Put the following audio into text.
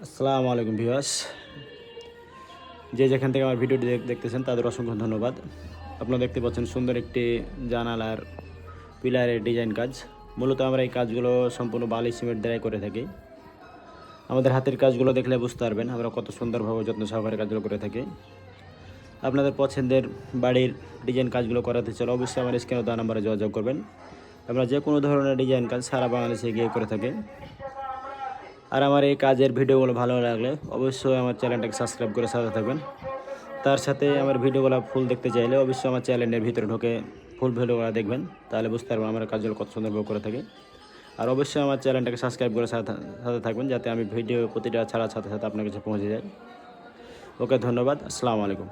আসসালামু আলাইকুম ভিউয়ার্স, যে যেখান থেকে আমার ভিডিওটি দেখতেছেন তাদের অসংখ্য ধন্যবাদ। আপনারা দেখতে পাচ্ছেন সুন্দর একটি জানালার পিলারের ডিজাইন কাজ। মূলত আমরা এই কাজগুলো সম্পূর্ণ বালি সিমেন্ট দ্বারাই করে থাকি। আমাদের হাতের কাজগুলো দেখলে বুঝতে পারবেন আমরা কত সুন্দরভাবে যত্ন সহকারে কাজগুলো করে থাকি। আপনাদের পছন্দের বাড়ির ডিজাইন কাজগুলো করাতে চাইলে অবশ্যই আমার স্ক্রিনে দেওয়া নাম্বারে যোগাযোগ করবেন। আমরা যে কোনো ধরনের ডিজাইন কাজ সারা বাংলাদেশে গিয়ে করে থাকি। আর আমার এই কাজের ভিডিওগুলো ভালো লাগলে অবশ্যই আমার চ্যানেলটাকে সাবস্ক্রাইব করে সাথে থাকবেন। তার সাথে আমার ভিডিওগুলো ফুল দেখতে চাইলে অবশ্যই আমার চ্যানেলের ভিতরে ঢুকে ফুল ভিডিওগুলো দেখবেন, তাহলে বুঝতে পারবেন আমার কাজগুলো কত সুন্দরভাবে করে থাকি। আর অবশ্যই আমার চ্যানেলটাকে সাবস্ক্রাইব করে সাথে থাকবেন, যাতে আমি ভিডিও প্রতিটা ছাড়ার সাথে সাথে আপনার কাছে পৌঁছে যায়। ওকে, ধন্যবাদ। আসসালামু আলাইকুম।